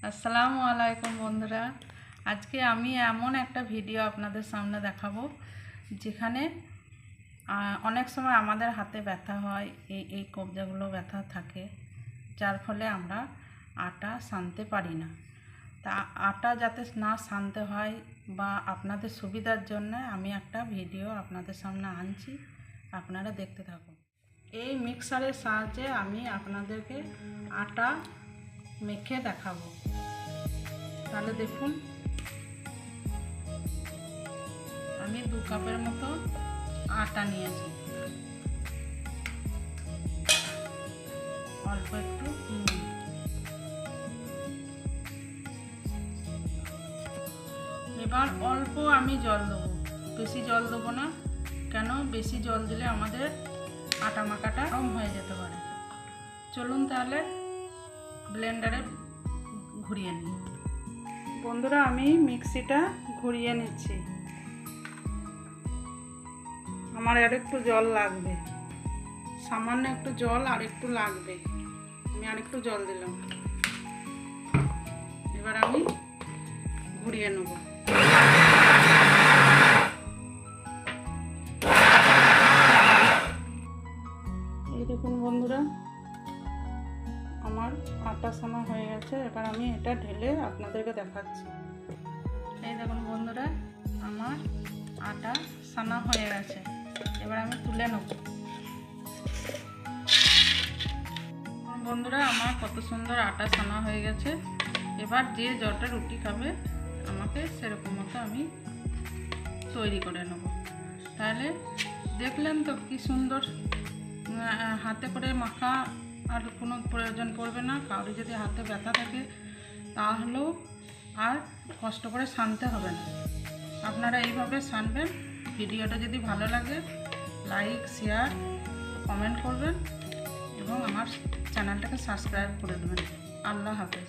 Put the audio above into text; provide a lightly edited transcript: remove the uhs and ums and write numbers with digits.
আসসালামু আলাইকুম বন্ধুরা, আজকে আমি এমন একটা ভিডিও আপনাদের সামনে দেখাবো যেখানে অনেক সময় আমাদের হাতে ব্যথা হয়, এই কবজাগুলো ব্যথা থাকে, যার ফলে আমরা আটা সানতে পারি না। তা আটা যাতে না সানতে হয় বা আপনাদের সুবিধার জন্য আমি একটা ভিডিও আপনাদের সামনে আনছি, আপনারা দেখতে থাকুন। এই মিক্সারের সাহায্যে আমি আপনাদেরকে আটা মেখে দেখাবো। তাহলে দেখুন, আমি 2 কাপের মতো আটা নিয়েছি, অল্প একটু নুন, এবার অল্প আমি জল দেবো, বেশি জল দেবো না। কেন বেশি জল দিলে আমাদের আটা মাখাটা কম হয়ে যেতে পারে। চলুন তাহলে ব্লেন্ডারে ঘুরিয়ে নিই। বন্ধুরা, আমি মিক্সিটা ঘুরিয়ে নিচ্ছি। আমার আর একটু জল লাগবে, সামান্য একটু জল আর একটু লাগবে। আমি আর একটু জল দিলাম। এবার আমি ঘুরিয়ে নেব। এই দেখুন বন্ধুরা, আমার আটা সানা হয়ে গেছে। এবার আমি এটা ঢেলে আপনাদেরকে দেখাচ্ছি। এই দেখুন বন্ধুরা, আমার আটা সানা হয়ে গেছে। এবার আমি তুলে নেব। বন্ধুরা, আমার কত সুন্দর আটা সানা হয়ে গেছে। এবার যে যটা রুটি খাবে আমাকে সেরকম মতো আমি তৈরি করে নেব। তাহলে দেখলেন তো কি সুন্দর, হাতে করে মাখা আর কোনো প্রয়োজন পড়বে না। কারো যদি হাতে ব্যথা থাকে তাহলেও আর কষ্ট করে সানতে হবে না। আপনারা এইভাবে সানবেন। ভিডিওটা যদি ভালো লাগে লাইক, শেয়ার, কমেন্ট করবেন এবং আমার চ্যানেলটাকে সাবস্ক্রাইব করে দেবেন। আল্লাহ হাফেজ।